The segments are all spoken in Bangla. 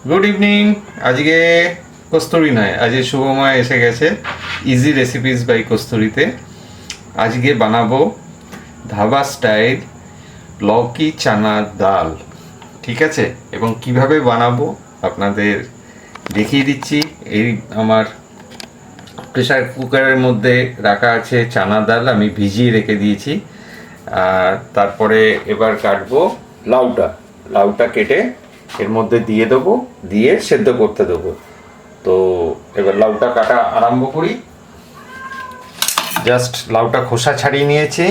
Good evening. আজকে কস্তুরি নয়, আজকে শুভময় এসে গেছে ইজি রেসিপিস বাই কস্তুরিতে। আজকে বানাবো ধাবা স্টাইল লৌকি চানা ডাল, ঠিক আছে? এবং কিভাবে বানাবো আপনাদের দেখিয়ে দিচ্ছি। এই আমার প্রেসার কুকারের মধ্যে রাখা আছে চানা ডাল, আমি ভিজিয়ে রেখে দিয়েছি। আর তারপরে এবার কাটবো লাউটা কেটে এর মধ্যে দিয়ে দেবো, দিয়ে সেদ্ধ করতে দেবো। তো এবার লাউটা কাটা আরম্ভ করি। জাস্ট লাউটা খোসা ছাড়িয়ে নিয়েছি,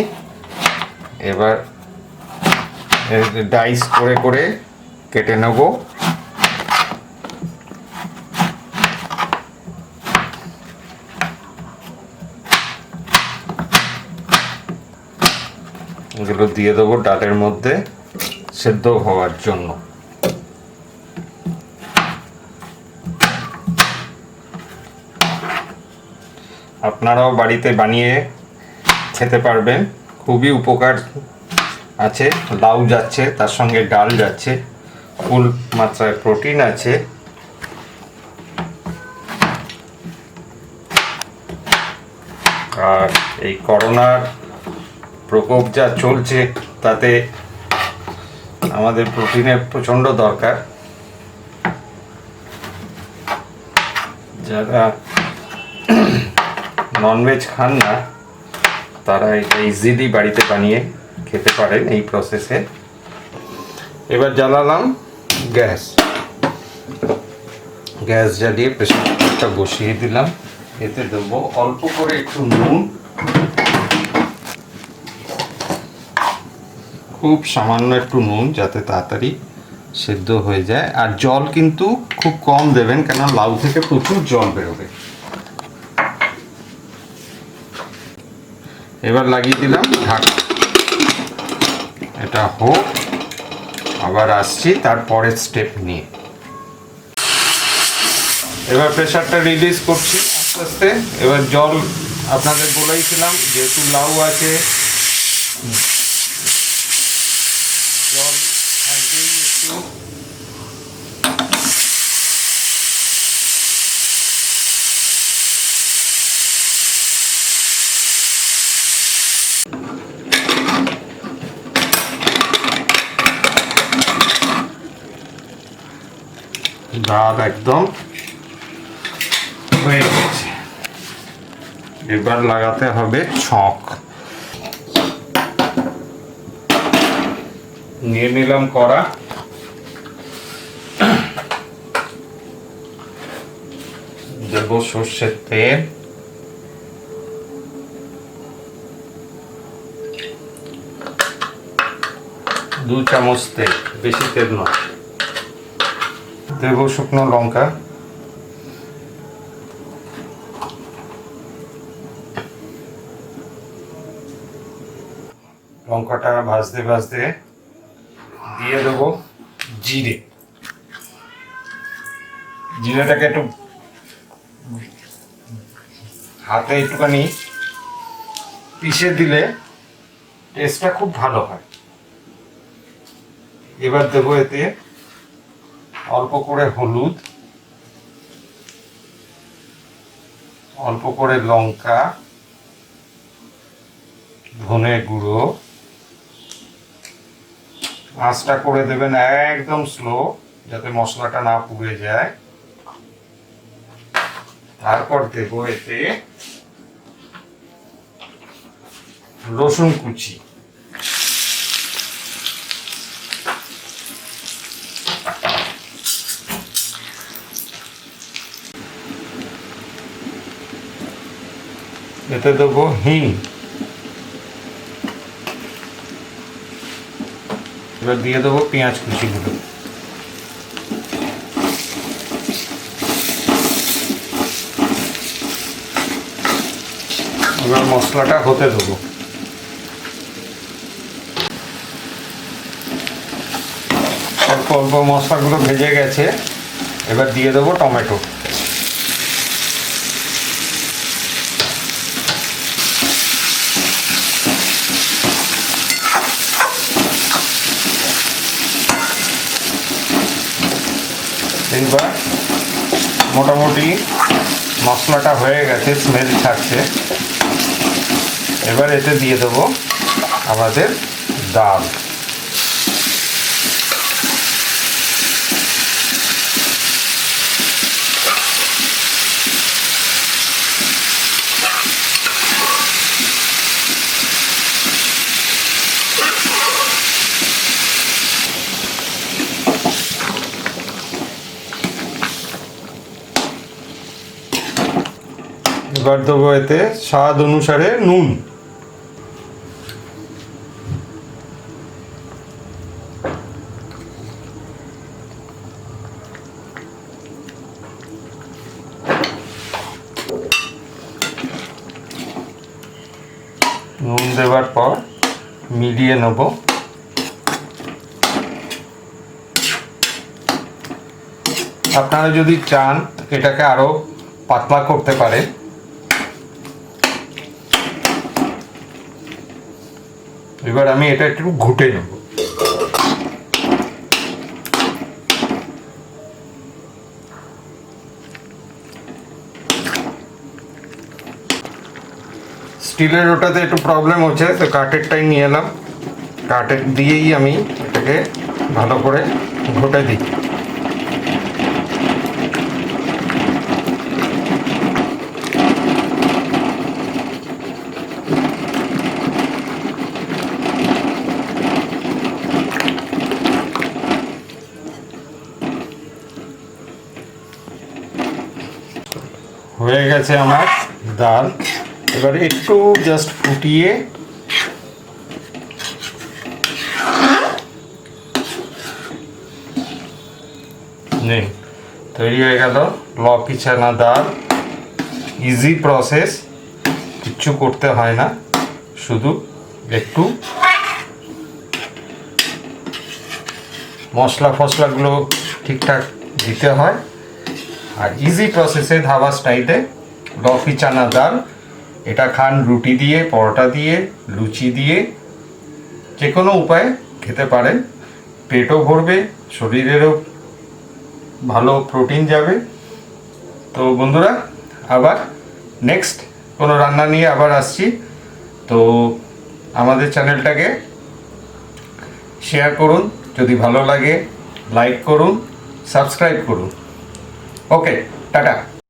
এবার ডাইস করে করে কেটে নেব। এগুলো দিয়ে দেবো ডালের মধ্যে সেদ্ধ হওয়ার জন্য। আপনারাও বাড়িতে বানিয়ে খেতে পারবেন, খুবই উপকার আছে। লাউ যাচ্ছে, তার সঙ্গে ডাল যাচ্ছে, ফুল মাত্রায় প্রোটিন আছে। আর এই করোনার প্রকোপ যা চলছে তাতে আমাদের প্রোটিনের প্রচণ্ড দরকার। যারা ননভেজ খান না তারা এটা ইজিলি বাড়িতে বানিয়ে খেতে পারেন এই প্রসেসে। এবার জ্বালালাম গ্যাস জ্বালিয়ে প্রেসার কুকারটা বসিয়ে দিলাম। এতে দেবো অল্প করে একটু নুন, খুব সামান্য একটু নুন, যাতে তাড়াতাড়ি সেদ্ধ হয়ে যায়। আর জল কিন্তু খুব কম দেবেন, কেন লাউ থেকে প্রচুর জল বেরোবে। এবার লাগিয়ে দিলাম ঢাকা। এটা হোক, আবার আসছি তারপরের স্টেপ নিয়ে। এবার প্রেসারটা রিলিজ করছি আস্তে আস্তে। এবার জল আপনাদের বলেইছিলাম, যেহেতু লাউ আছে জল থাকবেই একটু। ডাল একদম হয়ে গেছে, এবার লাগাতে হবে ছক। নিয়ে নিলাম কড়া, দেব সর্ষের তেল, দু চামচ তেল, বেশি তেল নয়। দেব শুকনো লঙ্কা, লঙ্কাটা ভাজতে ভাজতে দিয়ে দেবো জিরেটাকে একটু হাতে একটুখানি পিষে দিলে টেস্টটা খুব ভালো হয়। এবার দেবো এতে অল্প করে হলুদ, অল্প করে লঙ্কা, ধনে গুঁড়ো। আঁচটা করে দেবেন একদম স্লো, যাতে মশলাটা না পুড়ে যায়। তারপর দেবো এতে রসুন কুচি, এতে দেবো হিং। এবার দিয়ে দেবো পেঁয়াজ কুচিগুলো। এবার মশলাটা হতে দেবো। অল্প অল্প মশলাগুলো ভেজে গেছে, এবার দিয়ে দেবো টমেটো। এইবার মোটামুটি মশলাটা হয়ে গেছে, স্মেল ছাড়ছে। এবার এতে দিয়ে দেবো আমাদের ডাল। এবার দেবো এতে স্বাদ অনুসারে নুন। নুন দেওয়ার পর মিলিয়ে নেব। আপনারা যদি চান এটাকে আরো পাতলা করতে পারেন। এবার আমি এটা একটু ঘুটে নেব। স্টিলের ওটাতে একটু প্রবলেম হচ্ছে, তো কাঠেরটাই নিয়ে এলাম। কাঠের দিয়েই আমি এটাকে ভালো করে ঘুটে দিই। হয়ে গেছে আমার ডাল। এবারে একটু জাস্ট ফুটিয়ে নেই, তৈরি হয়ে গেল লকি ছানা ডাল। ইজি প্রসেস, কিচ্ছু করতে হয় না, শুধু একটু মশলা ফসলাগুলো ঠিকঠাক দিতে হয়। আর ইজি প্রসেসে ধাবা স্টাইলে লকি চানা ডাল। এটা খান রুটি দিয়ে, পরোটা দিয়ে, লুচি দিয়ে, যে কোনো উপায়ে খেতে পারেন। পেটও ভরবে, শরীরেরও ভালো প্রোটিন যাবে। তো বন্ধুরা, আবার নেক্সট কোনো রান্না নিয়ে আবার আসছি। তো আমাদের চ্যানেলটাকে শেয়ার করুন, যদি ভালো লাগে লাইক করুন, সাবস্ক্রাইব করুন। ওকে, টাটা।